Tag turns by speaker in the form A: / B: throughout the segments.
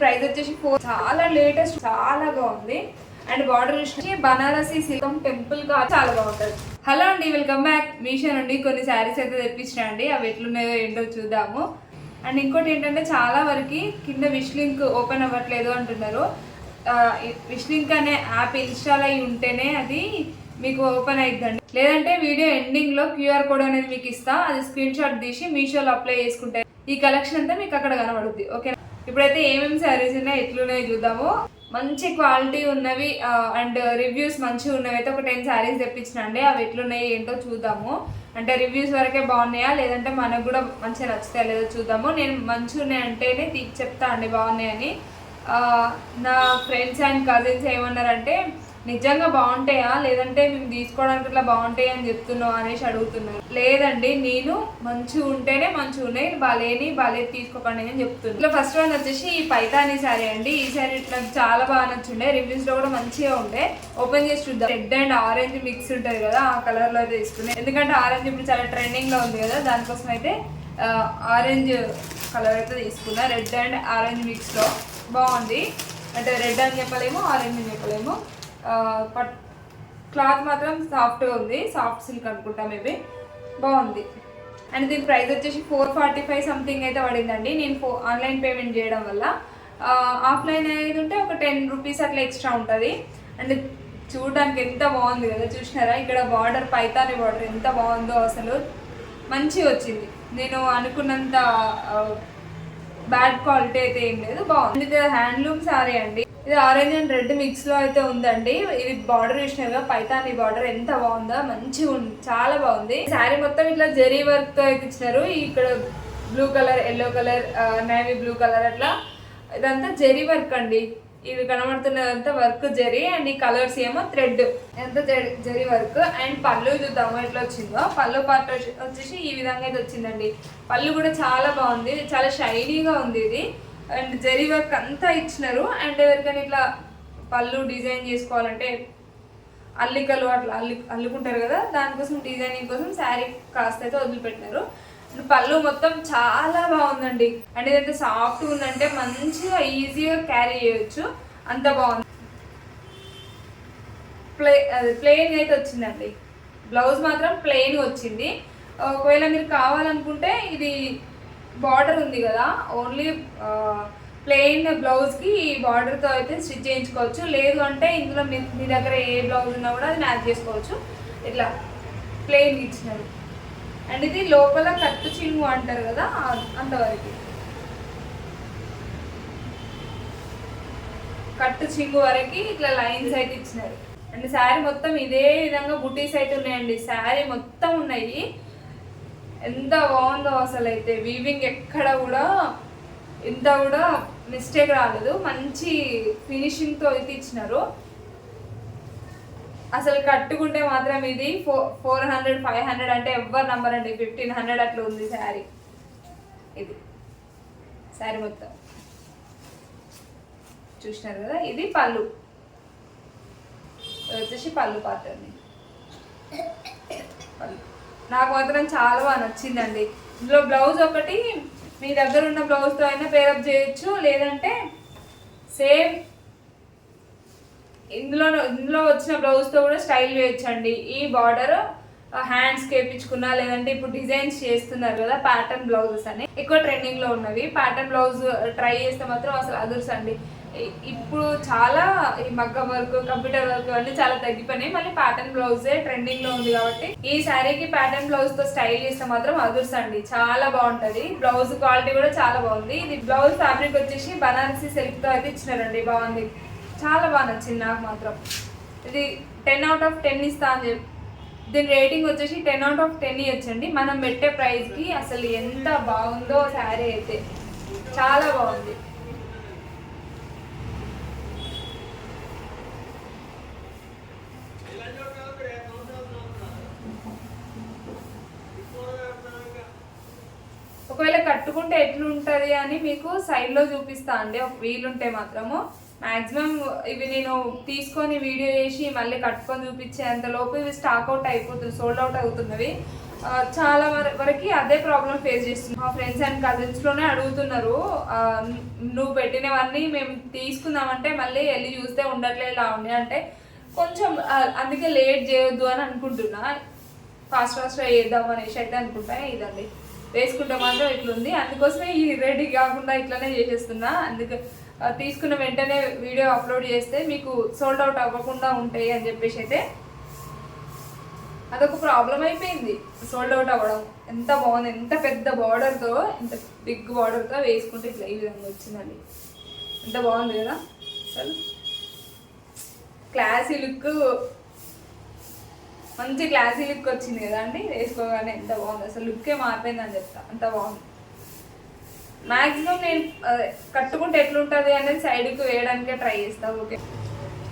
A: Price వచ్చేసి 4 చాలా latest చాలా బాగుంది అండ్ బార్డర్ వచ్చి బనారసి సిల్క్ టెంపుల్ గా చాలా బాగుంటుంది. హలో అండి, వెల్కమ్ బ్యాక్. మీషో నుండి కొన్ని శారీస్ అయితే తెప్పించిన అండి, అవి ఎట్లున్నాయో ఏంటో చూద్దాము. అండ్ ఇంకోటి ఏంటంటే చాలా వరకు కింద విష్ లింక్ ఓపెన్ అవ్వట్లేదు అంటున్నారు. విష్ లింక్ అనే యాప్ ఇన్స్టాల్ అయ్యి ఉంటేనే అది మీకు ఓపెన్ అయిద్దండి, లేదంటే వీడియో ఎండింగ్ లో QR కోడ్ అనేది మీకు ఇస్తా, అది స్క్రీన్ షాట్ తీసి మీషోలో అప్లై చేసుకుంటే ఈ కలెక్షన్ అంతా మీకు అక్కడ కనబడుద్ది. ఓకే, ఇప్పుడైతే ఏమేమి శారీస్ ఉన్నాయి ఎట్లున్నాయో చూద్దాము. మంచి క్వాలిటీ ఉన్నవి అండ్ రివ్యూస్ మంచిగా ఉన్నవి అయితే ఒక 10 శారీస్ తెప్పించిన అండి, అవి ఎట్లున్నాయి ఏంటో చూద్దాము. అంటే రివ్యూస్ వరకే బాగున్నాయా లేదంటే మనకు కూడా మంచిగా నచ్చుతాయా లేదో చూద్దాము. నేను మంచిగా ఉన్నాయి అంటేనే చెప్తా అండి బాగున్నాయని. నా ఫ్రెండ్స్ అండ్ కజిన్స్ ఏమన్నారంటే నిజంగా బాగుంటాయా లేదంటే మేము తీసుకోవడానికి ఇట్లా బాగుంటాయి అని చెప్తున్నావు అనేసి అడుగుతున్నారు. లేదండి, నేను మంచిగా ఉంటేనే మంచిగా ఉన్నాయి, బాలేదు తీసుకోకండి అని చెప్తున్నాను. ఇట్లా ఫస్ట్ వన్ వచ్చేసి ఈ పైతాని శారీ అండి. ఈ శారీ ఇట్లా చాలా బాగా నచ్చుండే, రివ్యూస్ లో కూడా మంచిగా ఉండే. ఓపెన్ చేసి చూద్దాం. రెడ్ అండ్ ఆరెంజ్ మిక్స్ ఉంటుంది కదా, ఆ కలర్ లో అయితే తీసుకున్నాయి. ఎందుకంటే ఆరెంజ్ ఇప్పుడు చాలా ట్రెండింగ్ లో ఉంది కదా, దానికోసం అయితే ఆరెంజ్ కలర్ అయితే తీసుకున్నా. రెడ్ అండ్ ఆరెంజ్ మిక్స్ లో బాగుంది. అంటే రెడ్ అని చెప్పలేము, ఆరెంజ్ అని చెప్పలేము. క్లాత్ మాత్రం సాఫ్ట్గా ఉంది, సాఫ్ట్ సిల్క్ అనుకుంటా, మేబీ బాగుంది. అండ్ దీని ప్రైస్ వచ్చేసి 445 సంథింగ్ అయితే పడిందండి. నేను ఆన్లైన్ పేమెంట్ చేయడం వల్ల. ఆఫ్లైన్ అనేది ఉంటే ఒక 10 రూపీస్ అట్లా ఎక్స్ట్రా ఉంటుంది. అండ్ చూడడానికి ఎంత బాగుంది కదా, చూసినారా ఇక్కడ బార్డర్, పైతాని బార్డర్ ఎంత బాగుందో, అసలు మంచిగా వచ్చింది. నేను అనుకున్నంత బ్యాడ్ క్వాలిటీ అయితే ఏం లేదు, బాగుంది. ఇది హ్యాండ్లూమ్ శారీ అండి, ఇది ఆరెంజ్ అండ్ రెడ్ మిక్స్ లో అయితే ఉందండి. ఇది బార్డర్ చూసినారుగా, పైతాని బార్డర్ ఎంత బాగుందో, మంచిగా ఉంది, చాలా బాగుంది. శారీ మొత్తం ఇట్లా జరీ వర్క్ తో అయితే ఇచ్చినారు. ఇక్కడ blue colour, yellow colour, navy blue colour అట్లా ఇదంతా జరీ వర్క్ అండి. ఇవి కనబడుతున్నదంతా వర్క్ జరీ, అండ్ ఈ కలర్స్ ఏమో థ్రెడ్, ఎంత జరీ వర్క్. అండ్ పళ్ళు చూద్దాము ఎట్లా వచ్చిందో. పళ్ళు పార్ట్ వచ్చేసి ఈ విధంగా అయితే వచ్చిందండి. పళ్ళు కూడా చాలా బాగుంది, చాలా షైనీగా ఉంది ఇది. అండ్ జరీ వర్క్ అంతా ఇచ్చినారు. అండ్ ఎవరికైనా ఇట్లా పళ్ళు డిజైన్ చేసుకోవాలంటే అల్లికలు అట్లా అల్లుకుంటారు కదా, దానికోసం డిజైనింగ్ కోసం శారీ కాస్త అయితే వదిలిపెట్టినారు. పళ్ళు మొత్తం చాలా బాగుందండి. అండ్ ఇదైతే సాఫ్ట్ ఉందంటే మంచిగా ఈజీగా క్యారీ చేయొచ్చు, అంత బాగుంది. ప్లెయిన్ అయితే వచ్చిందండి, బ్లౌజ్ మాత్రం ప్లెయిన్ వచ్చింది. ఒకవేళ మీరు కావాలనుకుంటే ఇది బార్డర్ ఉంది కదా, ఓన్లీ ప్లెయిన్ బ్లౌజ్కి ఈ బార్డర్తో అయితే స్టిచ్ చేయించుకోవచ్చు. లేదు అంటే ఇందులో మీ దగ్గర ఏ బ్లౌజ్ ఉన్నా కూడా అది మ్యాచ్ చేసుకోవచ్చు. ఇట్లా ప్లెయిన్ ఇచ్చినారు. అండ్ ఇది లోపల కట్టు చింగు అంటారు కదా, అంతవరకు కట్టు చింగు వరకు ఇట్లా లైన్స్ అయితే ఇచ్చినారు. అండ్ శారీ మొత్తం ఇదే విధంగా బుటీస్ అయితే ఉన్నాయండి, శారీ మొత్తం ఉన్నాయి. ఎంత బాగుందో అసలు, అయితే వీవింగ్ ఎక్కడ కూడా ఎంత కూడా మిస్టేక్ రాలేదు, మంచి ఫినిషింగ్తో అయితే ఇచ్చినారు. అసలు కట్టుకుంటే మాత్రం ఇది 400 500 అంటే ఎవ్వరు నంబర్ అండి, 1500 అట్లా ఉంది శారీ. ఇది శారీ మొత్తం చూసినారు కదా, ఇది పళ్ళు వచ్చేసి పళ్ళు పార్ట్ అండి. పళ్ళు నాకు మాత్రం చాలా బాగా నచ్చిందండి. ఇందులో బ్లౌజ్ ఒకటి మీ దగ్గర ఉన్న బ్లౌజ్తో అయినా పేరప్ చేయొచ్చు, లేదంటే సేమ్ ఇందులో వచ్చిన బ్లౌజ్తో కూడా స్టైల్ చేయొచ్చండి. ఈ బార్డర్ హ్యాండ్స్కి వేయించుకున్నా, లేదంటే ఇప్పుడు డిజైన్స్ చేస్తున్నారు కదా ప్యాటర్న్ బ్లౌజెస్ అని, ఎక్కువ ట్రెండింగ్లో ఉన్నవి. ప్యాటర్న్ బ్లౌజ్ ట్రై చేస్తే మాత్రం అసలు అదుర్స్ అండి. ఇప్పుడు చాలా ఈ మగ్గం వర్క్, కంప్యూటర్ వర్క్ అన్నీ చాలా తగ్గిపోయినాయి, మళ్ళీ ప్యాటర్న్ బ్లౌజే ట్రెండింగ్ లో ఉంది. కాబట్టి ఈ శారీకి ప్యాటర్న్ బ్లౌజ్ తో స్టైల్ చేస్తే మాత్రం అదుర్స్ అండి, చాలా బాగుంటది. బ్లౌజ్ క్వాలిటీ కూడా చాలా బాగుంది. ఇది బ్లౌజ్ ఫ్యాబ్రిక్ వచ్చేసి బనారసి సిల్క్ తో అయితే ఇచ్చినారండి, బాగుంది, చాలా బాగా నచ్చింది నాకు మాత్రం. ఇది 10 out of 10 ఇస్తా అని చెప్పి దీని రేటింగ్ వచ్చేసి 10 out of 10 ఇవ్వచ్చండి. మనం పెట్టే ప్రైస్ కి అసలు ఎంత బాగుందో శారీ అయితే, చాలా బాగుంది. ఒకవేళ కట్టుకుంటే ఎట్లుంటుంది అని మీకు సైడ్లో చూపిస్తా అండి, ఒక వీలుంటే మాత్రము. మ్యాక్సిమం ఇవి నేను తీసుకొని వీడియో చేసి మళ్ళీ కట్టుకొని చూపించే అంతలోపు ఇవి స్టాక్ అవుట్ అయిపోతుంది, సోల్డ్ అవుట్ అవుతున్నవి. చాలా వరకు అదే ప్రాబ్లం ఫేస్ చేస్తున్నాం. మా ఫ్రెండ్స్ అండ్ కజిన్స్లోనే అడుగుతున్నారు, నువ్వు పెట్టినవన్నీ మేము తీసుకుందామంటే మళ్ళీ వెళ్ళి చూస్తే ఉండట్లేదు ఇలా ఉన్నాయి అంటే కొంచెం అందుకే లేట్ చేయొద్దు అని అనుకుంటున్నా. ఫాస్ట్గా చేద్దాం అనేసి అయితే అనుకుంటా. ఇదండి వేసుకుంటే మాత్రం ఇట్లుంది, అందుకోసమే ఈ రెడీ కాకుండా ఇట్లనే చేసేస్తున్నా. అందుకే తీసుకున్న వెంటనే వీడియో అప్లోడ్ చేస్తే మీకు సోల్డ్ అవుట్ అవ్వకుండా ఉంటాయి అని చెప్పేసి అయితే అదొక ప్రాబ్లం అయిపోయింది, సోల్డ్ అవుట్ అవ్వడం. ఎంత బాగుంది, ఎంత పెద్ద బార్డర్తో, ఎంత బిగ్ బార్డర్తో వేసుకుంటే ఇట్లా ఈ విధంగా వచ్చిందండి. ఎంత బాగుంది కదా, అసలు క్లాసీ లుక్, మంచి క్లాసీ లుక్ వచ్చింది కదా అండి వేసుకోగానే. ఎంత బాగుంది అసలు, లుక్కే మారిపోయిందని చెప్తా, అంత బాగుంది. మ్యాక్సిమం నేను కట్టుకుంటే ఎట్లుంటుంది అనేది సైడ్కి వేయడానికే ట్రై చేస్తాను. ఓకే.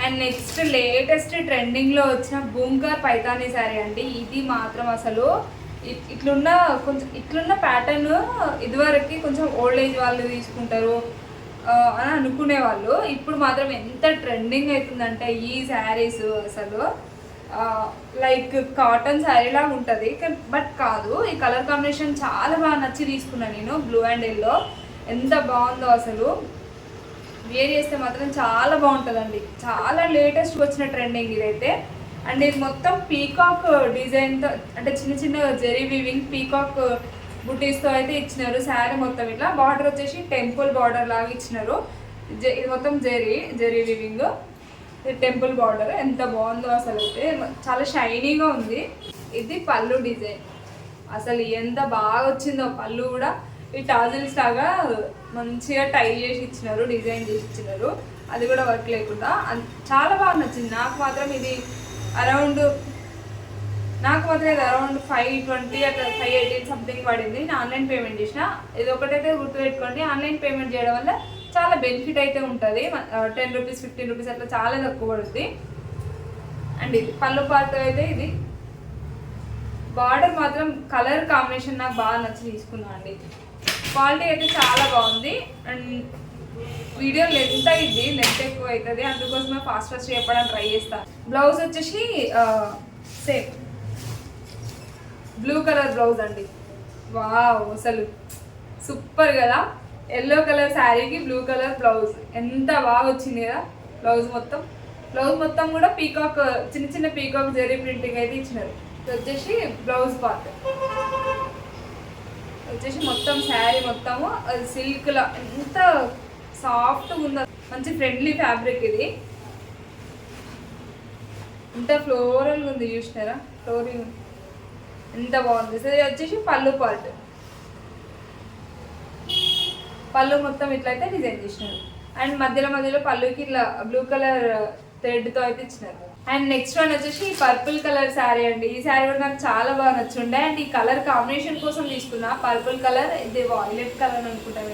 A: అండ్ నెక్స్ట్ లేటెస్ట్ ట్రెండింగ్లో వచ్చిన భూంకర్ పైతానీ శారీ అండి. ఇది మాత్రం అసలు ఇట్లున్న ప్యాటర్న్ ఇదివరకు కొంచెం ఓల్డ్ ఏజ్ వాళ్ళు తీసుకుంటారు అని అనుకునే వాళ్ళు. ఇప్పుడు మాత్రం ఎంత ట్రెండింగ్ అవుతుందంటే ఈ శారీస్ అసలు లైక్ కాటన్ శారీ లాగా ఉంటుంది, బట్ కాదు. ఈ కలర్ కాంబినేషన్ చాలా బాగా నచ్చి తీసుకున్నాను నేను, బ్లూ అండ్ ఎల్లో. ఎంత బాగుందో అసలు, వేర్ చేస్తే మాత్రం చాలా బాగుంటుందండి. చాలా లేటెస్ట్ వచ్చిన ట్రెండింగ్ ఇదైతే. అండ్ ఇది మొత్తం పీకాక్ డిజైన్తో, అంటే చిన్న చిన్న జెరీ వీవింగ్ పీకాక్ బుటీస్తో అయితే ఇచ్చినారు. శారీ మొత్తం ఇట్లా, బార్డర్ వచ్చేసి టెంపుల్ బార్డర్ లాగా ఇచ్చినారు. ఇది మొత్తం జెరీ వీవింగ్, టెంపుల్ బార్డర్. ఎంత బాగుందో అసలు, అయితే చాలా షైనీగా ఉంది. ఇది పళ్ళు డిజైన్, అసలు ఎంత బాగా వచ్చిందో పళ్ళు కూడా. ఈ టాజిల్స్ లాగా మంచిగా టై చేసి ఇచ్చినారు, డిజైన్ చేసి ఇచ్చినారు, అది కూడా వర్క్ లేకుండా. చాలా బాగా నచ్చింది నాకు మాత్రం. ఇది అరౌండ్ 520 అట్లా 580 సంథింగ్ పడింది. నేను ఆన్లైన్ పేమెంట్ చేసిన. ఇది ఒకటైతే గుర్తుపెట్టుకోండి, ఆన్లైన్ పేమెంట్ చేయడం వల్ల చాలా బెనిఫిట్ అయితే ఉంటుంది. 10 రూపీస్ 15 రూపీస్ అట్లా చాలా తక్కువ పడుతుంది. అండ్ ఇది పళ్ళు పార్ట్ అయితే. ఇది బార్డర్ మాత్రం కలర్ కాంబినేషన్ నాకు బాగా నచ్చి తీసుకున్నాను అండి. క్వాలిటీ అయితే చాలా బాగుంది. అండ్ వీడియో లెంత్ అయింది, లెంత్ ఎక్కువ అవుతుంది, అందుకోసమే ఫాస్ట్ చెప్పడానికి ట్రై చేస్తాను. బ్లౌజ్ వచ్చేసి సేమ్ బ్లూ కలర్ బ్లౌజ్ అండి. వావ్, అసలు సూపర్ కదా. ఎల్లో కలర్ శారీకి బ్లూ కలర్ బ్లౌజ్ ఎంత బాగా వచ్చింది కదా. బ్లౌజ్ మొత్తం కూడా పీకాక్, చిన్న చిన్న పీకాక్ జెరీ ప్రింటింగ్ అయితే ఇచ్చినారు. ఇది వచ్చేసి బ్లౌజ్ పార్ట్ వచ్చేసి మొత్తం శారీ మొత్తము సిల్క్లా ఎంత సాఫ్ట్గా ఉందో, మంచి ఫ్రెండ్లీ ఫ్యాబ్రిక్. ఇది ఎంత ఫ్లోరల్గా ఉంది, చూసినారా ఫ్లోరింగ్ ఎంత బాగుంది. సో ఇది వచ్చేసి పళ్ళు పార్ట్, పళ్ళు మొత్తం ఇట్లయితే డిజైన్ చేసినారు. అండ్ మధ్యలో పళ్ళుకి ఇట్లా బ్లూ కలర్ థ్రెడ్తో అయితే ఇచ్చినారు. అండ్ నెక్స్ట్ వన్ వచ్చేసి పర్పుల్ కలర్ శారీ అండి. ఈ శారీ కూడా నాకు చాలా బాగా నచ్చుండే. అండ్ ఈ కలర్ కాంబినేషన్ కోసం తీసుకున్నా, పర్పుల్ కలర్, ఇది వాయిలెట్ కలర్ అనుకుంటాం.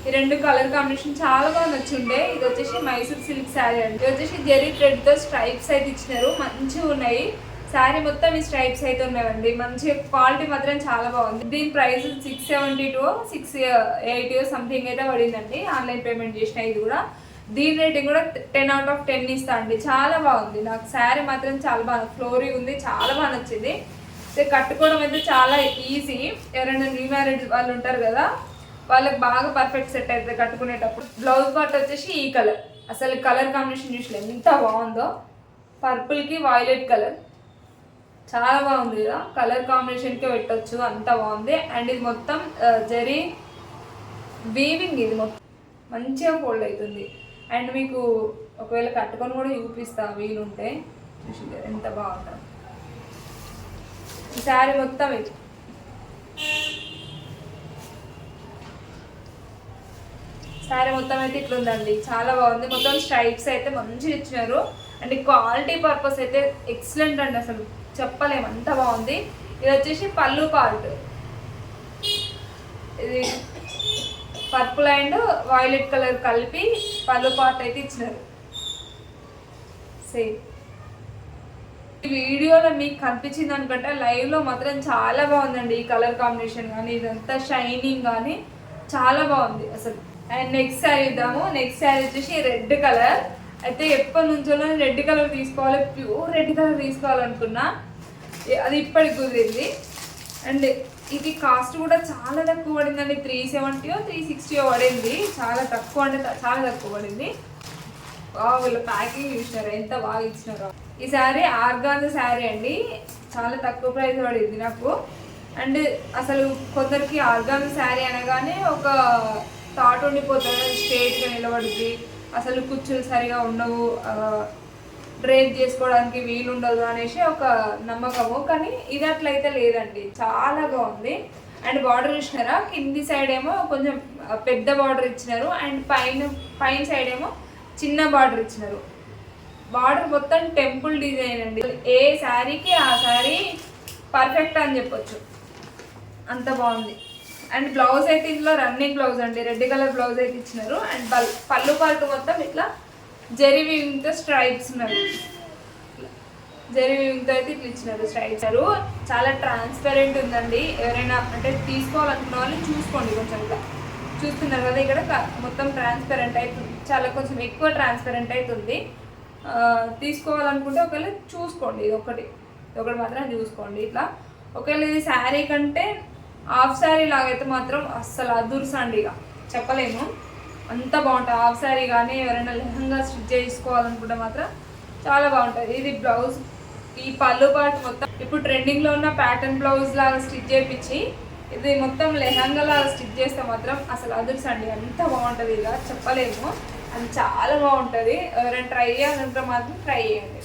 A: ఈ రెండు కలర్ కాంబినేషన్ చాలా బాగా నచ్చుండే. ఇది వచ్చేసి మైసూర్ సిల్క్ శారీ అండి. ఇది వచ్చేసి జెరీ థ్రెడ్తో స్ట్రైప్స్ అయితే ఇచ్చినారు, మంచిగా ఉన్నాయి. శారీ మొత్తం ఈ స్ట్రైప్స్ అయితే ఉన్నాయండి, మంచి క్వాలిటీ మాత్రం చాలా బాగుంది. దీని ప్రైస్ 670 to 680 సంథింగ్ అయితే పడిందండి, ఆన్లైన్ పేమెంట్ చేసిన. ఇది కూడా దీని రేటింగ్ కూడా 10 out of 10 ఇస్తా అండి. చాలా బాగుంది, నాకు శారీ మాత్రం చాలా బాగా ఫ్లోరీ ఉంది, చాలా బాగా నచ్చింది. కట్టుకోవడం అయితే చాలా ఈజీ. ఎవరైనా న్యూ మ్యారేజ్ వాళ్ళు ఉంటారు కదా, వాళ్ళకి బాగా పర్ఫెక్ట్ సెట్ అవుతుంది కట్టుకునేటప్పుడు. బ్లౌజ్ పార్ట్ వచ్చేసి ఈ కలర్, అసలు కలర్ కాంబినేషన్ చూసలేదు ఎంత బాగుందో. పర్పుల్కి వాయిలెట్ కలర్ చాలా బాగుంది కదా, కలర్ కాంబినేషన్కే పెట్టచ్చు, అంత బాగుంది. అండ్ ఇది మొత్తం జరీ వీవింగ్, ఇది మొత్తం మంచిగా ఫోల్డ్ అవుతుంది. అండ్ మీకు ఒకవేళ కట్టుకొని కూడా చూపిస్తా వీలుంటే, చూసి ఎంత బాగుంటుంది. ఈ శారీ మొత్తం ఇది శారీ మొత్తం అయితే ఇట్లా ఉందండి, చాలా బాగుంది. మొత్తం స్ట్రైప్స్ అయితే మంచిగా ఇచ్చినారు. అండ్ క్వాలిటీ పర్పస్ అయితే ఎక్సలెంట్ అండి, అసలు చెప్పలేము, అంత బాగుంది. ఇది వచ్చేసి పళ్ళు పార్ట్, ఇది పర్పుల్ అండ్ వైలెట్ కలర్ కలిపి పళ్ళు పార్ట్ అయితే ఇచ్చినారు. సేమ్ ఈ వీడియోలో మీకు కనిపించింది అనుకుంటే, లైవ్లో మాత్రం చాలా బాగుందండి. ఈ కలర్ కాంబినేషన్ కానీ ఇదంతా షైనింగ్ కానీ చాలా బాగుంది అసలు. అండ్ నెక్స్ట్ శారీ ఇద్దాము. నెక్స్ట్ శారీ వచ్చేసి రెడ్ కలర్. అయితే ఎప్పటి నుంచో రెడ్ కలర్ తీసుకోవాలి, ప్యూర్ రెడ్ కలర్ తీసుకోవాలనుకున్నా, అది ఇప్పటికి కుదిరింది. అండ్ ఇది కాస్ట్ కూడా చాలా తక్కువ పడిందండి. 370 360 పడింది. చాలా తక్కువ అంటే చాలా తక్కువ పడింది. వీళ్ళ ప్యాకింగ్ చూసినారు ఎంత బాగా ఇచ్చినారో. ఈ శారీ ఆర్గాన్జా శారీ అండి, చాలా తక్కువ ప్రైస్ పడింది నాకు. అండ్ అసలు కొందరికి ఆర్గాన్జా శారీ అనగానే ఒక థాట్ ఉండిపోతుంది, స్ట్రేట్గా నిలబడుద్ది, అసలు కుచ్చులు సరిగా ఉండవు, డ్రేప్ చేసుకోవడానికి వీలు ఉండదు అనేసి ఒక నమ్మకము. కానీ ఇది అట్లయితే లేదండి, చాలా బాగుంది. అండ్ బార్డర్ ఇచ్చినారా, కింది సైడ్ ఏమో కొంచెం పెద్ద బార్డర్ ఇచ్చినారు, అండ్ పైన సైడ్ ఏమో చిన్న బార్డర్ ఇచ్చినారు. బార్డర్ మొత్తం టెంపుల్ డిజైన్ అండి. ఏ శారీకి ఆ శారీ పర్ఫెక్ట్ అని చెప్పొచ్చు, అంత బాగుంది. అండ్ బ్లౌజ్ అయితే ఇందులో రన్నింగ్ బ్లౌజ్ అండి, రెడ్ కలర్ బ్లౌజ్ అయితే ఇచ్చినారు. అండ్ పళ్ళు పార్ట్ మొత్తం ఇట్లా జరీ వీవింగ్తో స్ట్రైప్స్ ఉన్నాయి, జరీ వీవింగ్తో అయితే ఇట్లా ఇచ్చినారు స్ట్రైప్స్. చాలా ట్రాన్స్పరెంట్ ఉందండి. ఎవరైనా అంటే తీసుకోవాలనుకున్న వాళ్ళు చూసుకోండి. కొంచెం ఇట్లా చూస్తున్నారు కదా, ఇక్కడ మొత్తం ట్రాన్స్పరెంట్ అవుతుంది, చాలా కొంచెం ఎక్కువ ట్రాన్స్పరెంట్ అవుతుంది. తీసుకోవాలనుకుంటే ఒకవేళ చూసుకోండి, ఇది ఒకటి మాత్రం చూసుకోండి. ఇట్లా ఒకవేళ ఇది శారీ కంటే హాఫ్ శారీ లాగైతే మాత్రం అస్సలు అదుర్సండి, ఇక చెప్పలేము, అంత బాగుంటుంది. హాఫ్ శారీ కానీ ఎవరైనా లెహంగా స్టిచ్ చేసుకోవాలనుకుంటే మాత్రం చాలా బాగుంటుంది. ఇది బ్లౌజ్, ఈ పళ్ళు పార్ట్ మొత్తం ఇప్పుడు ట్రెండింగ్లో ఉన్న ప్యాటర్న్ బ్లౌజ్ లాగా స్టిచ్ చేయించి ఇది మొత్తం లెహంగా లాగా స్టిచ్ చేస్తే మాత్రం అసలు అదుర్సండి, అంత బాగుంటుంది. ఇలా చెప్పలేము, అది చాలా బాగుంటుంది. ఎవరైనా ట్రై చేయాలంటే మాత్రం ట్రై చేయండి.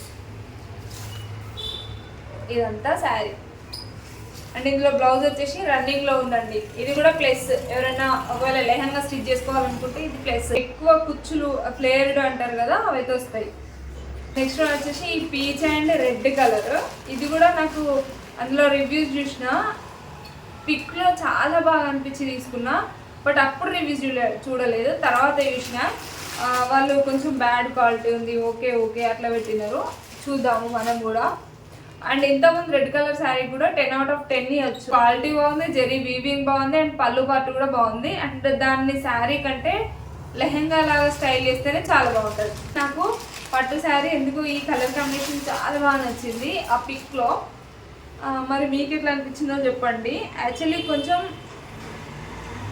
A: ఇదంతా శారీ. అండ్ ఇందులో బ్లౌజ్ వచ్చేసి రన్నింగ్లో ఉందండి. ఇది కూడా ప్లస్, ఎవరైనా ఒకవేళ లెహంగా స్టిచ్ చేసుకోవాలనుకుంటే ఇది ప్లస్. ఎక్కువ కుచ్చులు ఫ్లేర్డ్ అంటారు కదా, అవైతే వస్తాయి. నెక్స్ట్ వచ్చేసి ఈ పీచ్ అండ్ రెడ్ కలర్. ఇది కూడా నాకు అందులో రివ్యూస్ చూసిన పిక్లో చాలా బాగా అనిపించి తీసుకున్నా, బట్ అప్పుడు రివ్యూస్ చూడలేదు, తర్వాత చూసిన వాళ్ళు కొంచెం బ్యాడ్ క్వాలిటీ ఉంది, ఓకే అట్లా పెట్టినారు. చూద్దాము మనం కూడా. అండ్ ఇంతకుముందు రెడ్ కలర్ శారీ కూడా 10 out of 10 ఇవ్వచ్చు. క్వాలిటీ బాగుంది, జరీ వీవింగ్ బాగుంది, అండ్ పళ్ళు పాటు కూడా బాగుంది. అండ్ దాన్ని శారీ కంటే లెహంగా లాగా స్టైల్ చేస్తేనే చాలా బాగుంటుంది. నాకు పట్టు శారీ ఎందుకు ఈ కలర్ కాంబినేషన్ చాలా బాగా నచ్చింది ఆ పిక్లో. మరి మీకు ఎట్లా అనిపించిందో చెప్పండి. యాక్చువల్లీ కొంచెం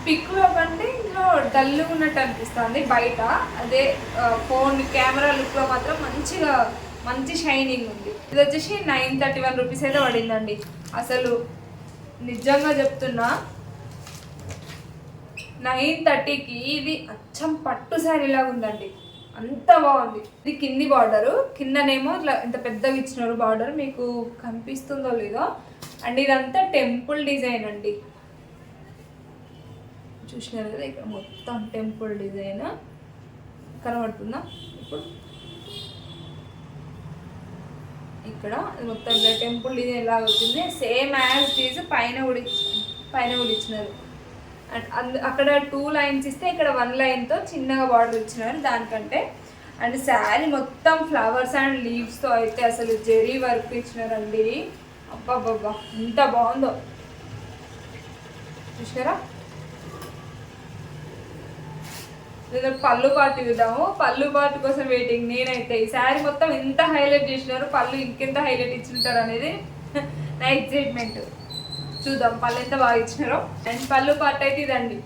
A: పిక్లో కంటే ఇందులో డల్ ఉన్నట్టు అనిపిస్తుంది బయట, అదే ఫోన్ కెమెరా లుక్లో మాత్రం మంచి షైనింగ్ ఉంది. ఇది వచ్చేసి 931 రూపీస్ అయితే పడిందండి. అసలు నిజంగా చెప్తున్నా, 930కి ఇది అచ్చం పట్టు శారీ లాగా ఉందండి, అంత బాగుంది. ఇది కింది బార్డరు, కిందనేమో ఇట్లా ఇంత పెద్దగా ఇచ్చినారు బార్డర్, మీకు కనిపిస్తుందో లేదో. అండ్ ఇదంతా టెంపుల్ డిజైన్ అండి, చూసినారు కదా, ఇక్కడ మొత్తం టెంపుల్ డిజైన్ కనబడుతుందా ఇప్పుడు. ఇక్కడ మొత్తం టెంపుల్ డిజైన్ లాగా వచ్చింది, సేమ్ యాజ్ డీజ్ పైన కూడా ఇచ్చినారు. అండ్ అక్కడ 2 lines ఇస్తే ఇక్కడ 1 lineతో చిన్నగా బార్డర్ ఇచ్చినారు దానికంటే. అండ్ శారీ మొత్తం ఫ్లవర్స్ అండ్ లీవ్స్తో అయితే అసలు జెరీ వర్క్ ఇచ్చినారండి. అబ్బాబ్బా ఎంత బాగుందో చూసారా. లేదా పళ్ళు పాటు చూద్దాము, పళ్ళు పాటు కోసం వెయిటింగ్ నేనైతే. ఈ శారీ మొత్తం ఎంత హైలైట్ చేసినారు, పళ్ళు ఇంకెంత హైలైట్ ఇచ్చింటారు అనేది నా ఎక్సైట్మెంట్. చూద్దాం పళ్ళు ఎంత బాగా ఇచ్చినారో. అండ్ పళ్ళు పాటు అయితే ఇదండి,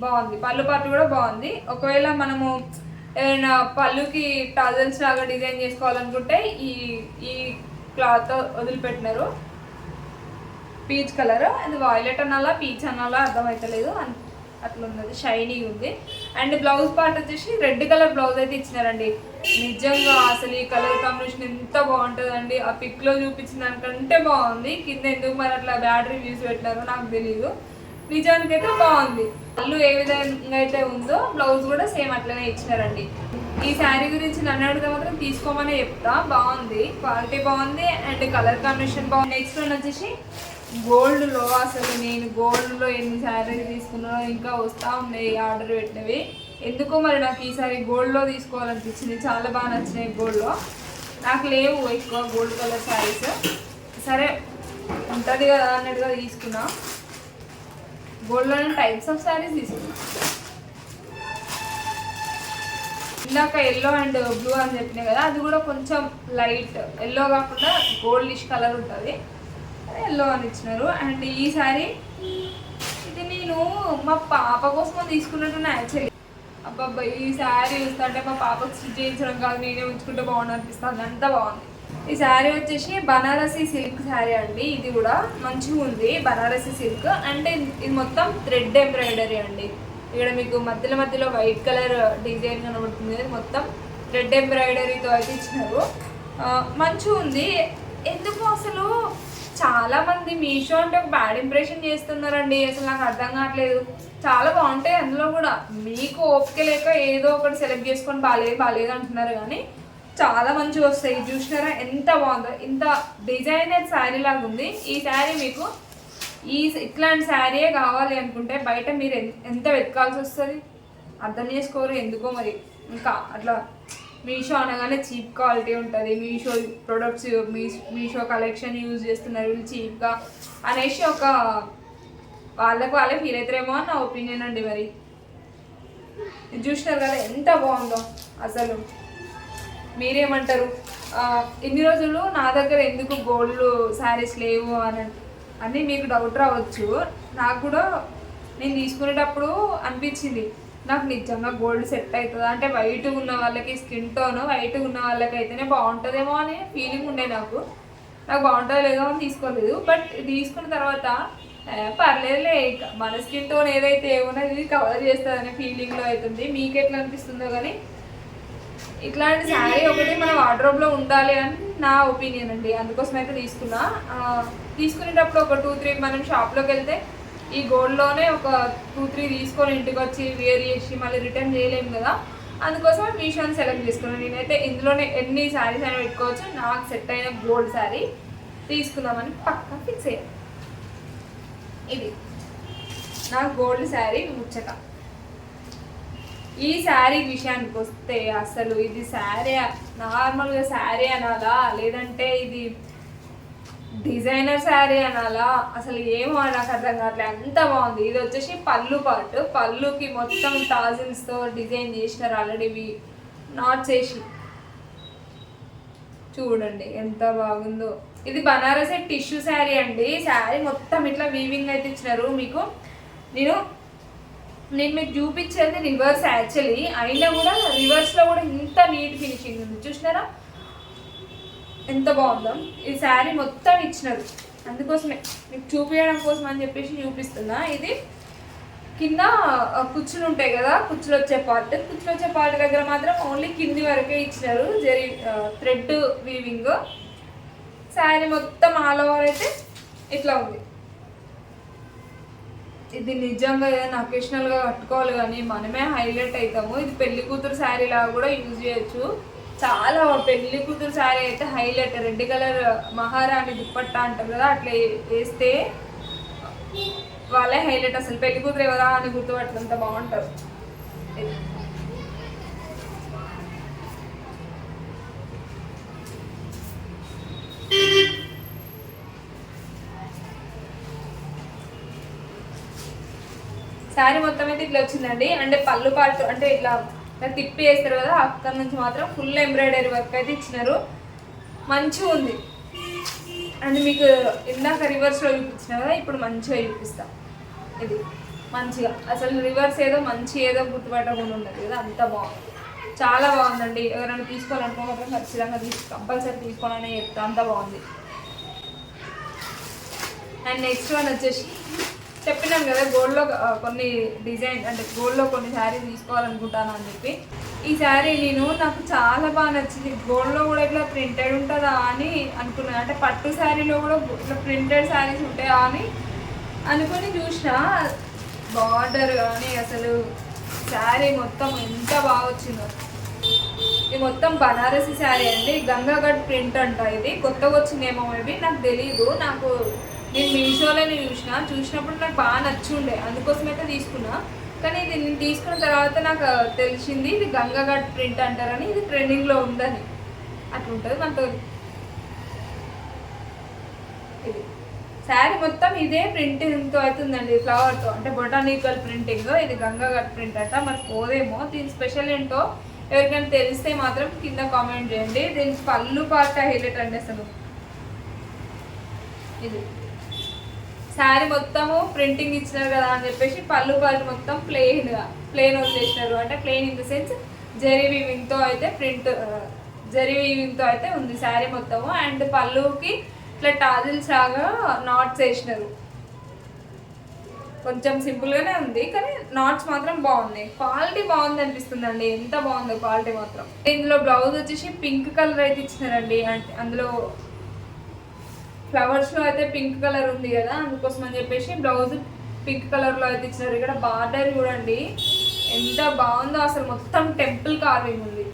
A: బాగుంది, పళ్ళు పాటు కూడా బాగుంది. ఒకవేళ మనము ఏమైనా పళ్ళుకి టజల్స్ లాగా డిజైన్ చేసుకోవాలనుకుంటే ఈ క్లాత్ వదిలిపెట్టినారు. పీచ్ కలర్, అది వాయిలెట్ అనాలా పీచ్ అనాలా అర్థమవుతలేదు, అట్లా ఉన్నది, షైనీ ఉంది. అండ్ బ్లౌజ్ పార్ట్ వచ్చేసి రెడ్ కలర్ బ్లౌజ్ అయితే ఇచ్చినారండి. నిజంగా అసలు ఈ కలర్ కాంబినేషన్ ఎంత బాగుంటుందండి, ఆ పిక్లో చూపించిన దానికంటే బాగుంది. కింద ఎందుకు మరి అట్లా బ్యాడ్ రివ్యూస్ పెట్టినారో నాకు తెలీదు, నిజానికైతే బాగుంది. పళ్ళు ఏ విధంగా అయితే ఉందో బ్లౌజ్ కూడా సేమ్ అట్లనే ఇచ్చినారండి. ఈ శారీ గురించి నన్ను అడిగితే మాత్రం తీసుకోమనే చెప్తా, బాగుంది, క్వాలిటీ బాగుంది, అండ్ కలర్ కాంబినేషన్ బాగుంది. నెక్స్ట్ వన్ వచ్చేసి గోల్డ్లో, అసలు నేను గోల్డ్లో ఎన్ని శారీస్ తీసుకున్నానో ఇంకా వస్తూ ఉన్నాయి ఆర్డర్ పెట్టినవి. ఎందుకో మరి నాకు ఈసారి గోల్డ్లో తీసుకోవాలనిపించింది, చాలా బాగా నచ్చినాయి గోల్డ్లో. నాకు లేవు ఎక్కువ గోల్డ్ కలర్ శారీస్, సరే ఉంటుంది కదా అన్నట్టుగా తీసుకున్నా. గోల్డ్లోనే టైప్స్ ఆఫ్ శారీస్ తీసుకున్నా. ఇందాక ఎల్లో అండ్ బ్లూ అని చెప్పినాయి కదా, అది కూడా కొంచెం లైట్ ఎల్లో కాకుండా గోల్డిష్ కలర్ ఉంటుంది, ఎల్లో అని ఇచ్చినారు. అండ్ ఈ శారీ ఇది నేను మా పాప కోసం తీసుకున్నట్టున్నా యాక్చువల్లీ. అబ్బాబ్బా ఈ శారీ చూస్తుంటే మా పాపకు స్టిచ్ చేయించడం కాదు, నేనే ఉంచుకుంటే బాగుండు అనిపిస్తుంది, అంత బాగుంది. ఈ శారీ వచ్చేసి బనారసి సిల్క్ శారీ అండి. ఇది కూడా మంచిగా ఉంది, బనారసి సిల్క్. అంటే ఇది మొత్తం థ్రెడ్ ఎంబ్రాయిడరీ అండి. ఇక్కడ మీకు మధ్యలో మధ్యలో వైట్ కలర్ డిజైన్ కనబడుతుంది, మొత్తం థ్రెడ్ ఎంబ్రాయిడరీతో అయితే ఇచ్చినారు. మంచిగా ఉంది. ఎందుకు అసలు చాలా మంది మీషో అంటే ఒక బ్యాడ్ ఇంప్రెషన్ చేస్తున్నారండి, అసలు నాకు అర్థం కావట్లేదు. చాలా బాగుంటాయి అందులో కూడా, మీకు ఓపిక లేక ఏదో ఒకటి సెలెక్ట్ చేసుకొని బాగాలేదు అంటున్నారు, కానీ చాలా మంచిగా వస్తాయి. చూసినారా ఎంత బాగుందో, ఇంత డిజైనర్ శారీ లాగా ఉంది ఈ శారీ. మీకు ఇట్లాంటి శారీయే కావాలి అనుకుంటే బయట మీరు ఎంత వెతకాల్సి వస్తుంది, అర్థం చేసుకోరు ఎందుకో మరి. ఇంకా అట్లా మీషో అనగానే చీప్ క్వాలిటీ ఉంటుంది, Meesho products Meesho collection use చేస్తున్నారు వీళ్ళు చీప్గా అనేసి ఒక వాళ్ళే ఫీల్ అవుతారేమో అని నా ఒపీనియన్ అండి. మరి చూసినారు కదా ఎంత బాగుందో, అసలు మీరేమంటారు? ఇన్ని రోజులు నా దగ్గర ఎందుకు గోల్డ్ శారీస్ లేవు అని మీకు డౌట్ రావచ్చు. నాకు కూడా నేను తీసుకునేటప్పుడు అనిపించింది, నాకు నిజంగా గోల్డ్ సెట్ అవుతుందా అంటే, వైట్గా ఉన్న వాళ్ళకి స్కిన్ టోన్ వైట్గా ఉన్న వాళ్ళకి అయితేనే బాగుంటుందేమో అనే ఫీలింగ్ ఉండే నాకు బాగుంటుందో లేదో అని తీసుకోలేదు. బట్ తీసుకున్న తర్వాత పర్లేదులే, మన స్కిన్ టోన్ ఏదైతే ఏమన్నా ఇది కవర్ చేస్తుంది అనే ఫీలింగ్లో అవుతుంది. మీకు ఎట్లా అనిపిస్తుందో కానీ ఇట్లాంటి శారీ ఒకటి మన వార్డ్రోబ్లో ఉండాలి అని నా ఒపీనియన్ అండి. అందుకోసం అయితే తీసుకునేటప్పుడు ఒక 2-3 మనం షాప్లోకి వెళ్తే ఈ గోల్డ్లోనే ఒక 2-3 తీసుకొని ఇంటికి వచ్చి వేర్ చేసి మళ్ళీ రిటర్న్ చేయలేము కదా, అందుకోసం మీషోని సెలెక్ట్ చేసుకున్నాను. నేనైతే ఇందులోనే ఎన్ని శారీస్ అయినా పెట్టుకోవచ్చు, నాకు సెట్ అయిన గోల్డ్ శారీ తీసుకుందామని పక్కా ఫిక్స్ అయ్యాను. ఇది నాకు గోల్డ్ శారీ ముచ్చట. ఈ శారీ విషయానికి వస్తే అసలు ఇది శారీ నార్మల్గా శారీ అనాలా, లేదంటే ఇది డిజైనర్ శారీ అనాలా, అసలు ఏమో నాకు అర్థం కావట్లేదు, అంత బాగుంది. ఇది వచ్చేసి పళ్ళు పార్ట్, పళ్ళుకి మొత్తం టాజిల్స్తో డిజైన్ చేసినారు ఆల్రెడీ నాట్స్ వేసి. చూడండి ఎంత బాగుందో. ఇది బనారసి టిష్యూ శారీ అండి. శారీ మొత్తం ఇట్లా వీవింగ్ అయితే ఇచ్చినారు మీకు. నేను మీకు చూపించేది రివర్స్ యాక్చువల్లీ, అయినా కూడా రివర్స్లో కూడా ఇంత నీట్ ఫినిషింగ్ ఉంది. చూసినారా ఎంత బాగుందో. ఈ శారీ మొత్తం ఇచ్చినారు, అందుకోసమే మీకు చూపించడం కోసం అని చెప్పేసి చూపిస్తున్నా. ఇది కింద కుచ్చులు ఉంటాయి కదా, కుచ్చులు వచ్చే పార్ట్ దగ్గర మాత్రం ఓన్లీ కింది వరకే ఇచ్చినారు థ్రెడ్ వీవింగ్. శారీ మొత్తం ఆల్ ఓవర్ అయితే ఇట్లా ఉంది. ఇది నిజంగా ఏదైనా అకేషనల్గా కట్టుకోవాలి కానీ మనమే హైలైట్ అవుతాము. ఇది పెళ్లి కూతురు శారీ లాగా కూడా యూజ్ చేయొచ్చు. చాలా పెళ్లి కూతురు శారీ అయితే హైలైట్. రెడ్ కలర్ మహారాణి దుప్పట్టా అంటారు కదా, అట్లా వేస్తే వాళ్ళే హైలైట్. అసలు పెళ్లి కూతురు ఎవరా అని గుర్తుపట్లంత బాగుంటారు. శారీ మొత్తం అయితే ఇట్లా వచ్చిందండి. అంటే పళ్ళు పార్ట్ అంటే ఇట్లా తిప్పి వేస్తారు కదా, అక్కడ నుంచి మాత్రం ఫుల్ ఎంబ్రాయిడరీ వర్క్ అయితే ఇచ్చినారు, మంచిగా ఉంది. అండ్ మీకు ఇందాక రివర్స్లో చూపించిన కదా, ఇప్పుడు మంచిగా చూపిస్తాం. ఇది మంచిగా అసలు రివర్స్ ఏదో మంచి ఏదో గుర్తుపట్టకుండా ఉండదు కదా, అంత బాగుంది, చాలా బాగుందండి. ఎవరైనా తీసుకోవాలనుకో మాత్రం ఖచ్చితంగా కంపల్సరీ తీసుకోవాలని చెప్తా, అంత బాగుంది. అండ్ నెక్స్ట్ వన్ వచ్చేసి చెప్పినాను కదా, గోల్డ్లో కొన్ని డిజైన్ అంటే గోల్డ్లో కొన్ని శారీ తీసుకోవాలనుకుంటాను అని చెప్పి. ఈ శారీ నాకు చాలా బాగా నచ్చింది. గోల్డ్లో కూడా ఇట్లా ప్రింటెడ్ ఉంటుందా అని అనుకున్నాను. అంటే పట్టు శారీలో కూడా ఇట్లా ప్రింటెడ్ శారీస్ ఉంటాయా అని అనుకుని చూసిన. బార్డర్ కానీ అసలు శారీ మొత్తం ఎంత బాగా వచ్చిందో. ఇది మొత్తం బనారసి శారీ అండి, గంగాఘట్ ప్రింట్ అంట. ఇది కొత్తగా వచ్చిందేమో మేబీ, నాకు తెలీదు. నేను మీషోలోనే చూసినప్పుడు నాకు బాగా నచ్చుండే, అందుకోసం అయితే తీసుకున్నా. కానీ ఇది నేను తీసుకున్న తర్వాత నాకు తెలిసింది ఇది గంగాఘట్ ప్రింట్ అంటారని, ఇది ట్రెండింగ్లో ఉందని. అట్లా ఉంటుంది మనతో. ఇది శారీ మొత్తం ఇదే ప్రింటింగ్తో అవుతుందండి, ఫ్లవర్తో అంటే బొటానికల్ ప్రింటింగ్. ఇది గంగాఘట్ ప్రింట్ అంట, మరి పోదేమో. దీని స్పెషల్ ఏంటో ఎవరికైనా తెలిస్తే మాత్రం కింద కామెంట్ చేయండి. దీనికి పళ్ళు పార్ట్ హైలైట్ అండి అసలు. ఇది శారీ మొత్తము ప్రింటింగ్ ఇచ్చినారు కదా అని చెప్పేసి పళ్ళు పార్ట్ మొత్తం ప్లెయిన్ వదిలేసినారు. అంటే plain in the sense zari వీవింగ్తో అయితే జరీ వీవింగ్తో అయితే ఉంది శారీ మొత్తము. అండ్ పళ్ళుకి ఇట్లా టాజిల్స్ లాగా నాట్స్ వేసినారు. కొంచెం సింపుల్గానే ఉంది కానీ నాట్స్ మాత్రం బాగున్నాయి. క్వాలిటీ బాగుంది అనిపిస్తుంది అండి. ఎంత బాగుందో క్వాలిటీ మాత్రం. ఇందులో బ్లౌజ్ వచ్చేసి పింక్ కలర్ అయితే ఇచ్చినారండి. అంటే అందులో ఫ్లవర్స్లో అయితే పింక్ కలర్ ఉంది కదా, అందుకోసం అని చెప్పేసి బ్లౌజ్ పింక్ కలర్లో అయితే ఇచ్చినారు. ఇక్కడ బార్డర్ చూడండి ఎంత బాగుందో అసలు. మొత్తం టెంపుల్ కార్వింగ్ ఉంది.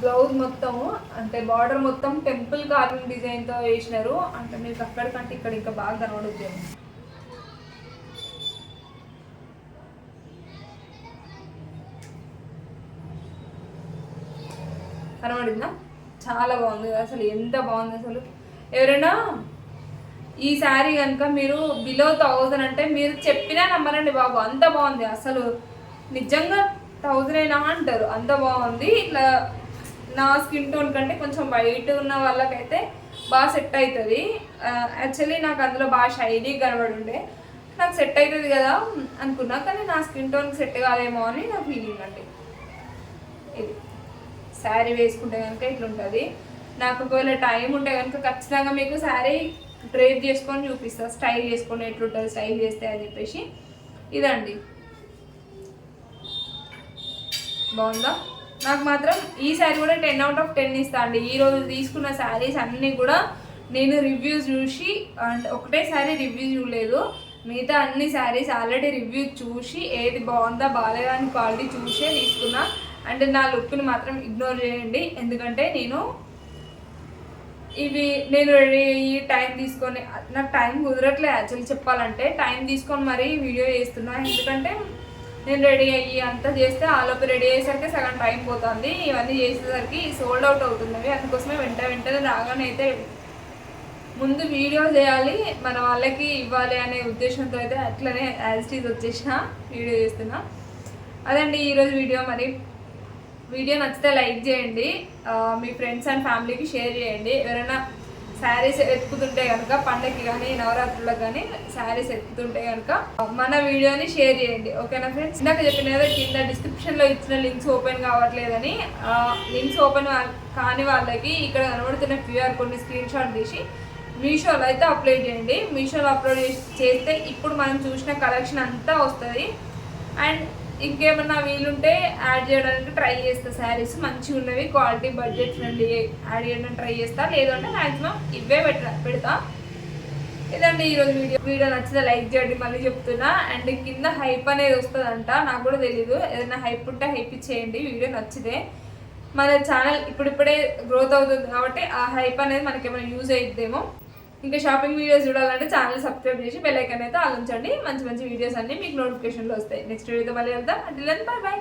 A: బ్లౌజ్ మొత్తం అంటే బార్డర్ మొత్తం టెంపుల్ కార్వింగ్ డిజైన్తో వేసినారు. అంటే మీకు అక్కడికంటే ఇక్కడ ఇంకా బాగా కనబడుతుంది. కనబడిందా? చాలా బాగుంది అసలు. ఎంత బాగుంది అసలు. ఎవరైనా ఈ శారీ కనుక మీరు బిలో 1000 అంటే మీరు చెప్పినా నమ్మరండి బాబు, అంత బాగుంది అసలు. నిజంగా 1000 అయినా అంటారు, అంత బాగుంది. ఇట్లా నా స్కిన్ టోన్ కంటే కొంచెం వైట్ ఉన్న వాళ్ళకైతే బాగా సెట్ అవుతుంది. యాక్చువల్లీ నాకు అందులో బాగా షైనీ కనబడి ఉండే, నాకు సెట్ అవుతుంది కదా అనుకున్నా, కానీ నా స్కిన్ టోన్కి సెట్ కాదేమో అని నా ఫీలింగ్ అండి. ఇది శారీ వేసుకుంటే కనుక ఇట్లుంటుంది. నాకు ఒకవేళ టైం ఉంటే కనుక ఖచ్చితంగా మీకు శారీ డ్రేప్ చేసుకొని చూపిస్తాను, స్టైల్ చేసుకొని ఎట్లుంటుంది స్టైల్ చేస్తే అని చెప్పేసి. ఇదండి బాగుందా? నాకు మాత్రం ఈ శారీ కూడా 10 out of 10 ఇస్తా అండి. ఈరోజు తీసుకున్న శారీస్ అన్నీ కూడా నేను రివ్యూస్ చూసి, అండ్ ఒకటే శారీ రివ్యూ చూడలేదు, మిగతా అన్ని శారీస్ ఆల్రెడీ రివ్యూ చూసి ఏది బాగుందా బాగాలేదా అని క్వాలిటీ చూసే తీసుకున్నా. అంటే నా లుక్ని మాత్రం ఇగ్నోర్ చేయండి, ఎందుకంటే నేను రెడీ అయ్యి టైం తీసుకొని, నాకు టైం కుదరట్లేదు యాక్చువల్లీ చెప్పాలంటే. టైం తీసుకొని మరీ వీడియో చేస్తున్నా, ఎందుకంటే నేను రెడీ అయ్యి అంతా చేస్తే ఆలోపు రెడీ అయ్యేసరికి సగం టైం పోతుంది. ఇవన్నీ చేసేసరికి సోల్డ్ అవుట్ అవుతున్నవి. అందుకోసమే వెంటనే రాగానే అయితే ముందు వీడియో చేయాలి, మన వాళ్ళకి ఇవ్వాలి అనే ఉద్దేశంతో అయితే అట్లనే యాజ్ ఇట్ ఈజ్ వచ్చేసిన వీడియో చేస్తున్నా. అదండి ఈరోజు వీడియో. మరి వీడియో నచ్చితే లైక్ చేయండి, మీ ఫ్రెండ్స్ అండ్ ఫ్యామిలీకి షేర్ చేయండి. ఎవరైనా శారీస్ ఎత్తుకుతుంటే కనుక పండగకి కానీ నవరాత్రులకు కానీ శారీస్ ఎత్తుకుంటే కనుక మన వీడియోని షేర్ చేయండి, ఓకేనా ఫ్రెండ్స్? ఇందాక చెప్పిన కదా కింద డిస్క్రిప్షన్లో ఇచ్చిన లింక్స్ ఓపెన్ కావట్లేదని, లింక్స్ ఓపెన్ కాని వాళ్ళకి ఇక్కడ కనబడుతున్న క్యూఆర్ కోడ్ని స్క్రీన్ షాట్ తీసి మీషోలో అయితే అప్లోడ్ చేయండి. మీషోలో అప్లోడ్ చేస్తే ఇప్పుడు మనం చూసిన కలెక్షన్ అంతా వస్తుంది. అండ్ ఇంకేమన్నా వీలుంటే యాడ్ చేయడానికి ట్రై చేస్తా. శారీస్ మంచిగా ఉన్నవి, క్వాలిటీ బడ్జెట్ ఫ్రెండ్లీ యాడ్ చేయడానికి ట్రై చేస్తా. లేదంటే మ్యాక్సిమం ఇవే పెడతా. ఇదండి ఈరోజు వీడియో నచ్చితే లైక్ చేయండి, మళ్ళీ చెప్తున్నా. అండ్ కింద హైప్ అనేది వస్తుందంట, నాకు కూడా తెలీదు. ఏదైనా హైప్ ఉంటే హైప్ ఇచ్చేయండి వీడియో నచ్చితే. మన ఛానల్ ఇప్పుడిప్పుడే గ్రోత్ అవుతుంది కాబట్టి ఆ హైప్ అనేది మనకి ఏమైనా యూజ్ అయిద్దేమో. ఇంకా షాపింగ్ వీడియోస్ చూడాలంటే ఛానల్ సబ్స్క్రైబ్ చేసి బెల్ ఐకాన్ అయితే ఆలోచించండి. మంచి వీడియోస్ అన్నీ మీకు నోటిఫికేషన్లో వస్తాయి. నెక్స్ట్ వీడియోతో మళ్ళీ వెళ్దాం. అంటే బాయ్.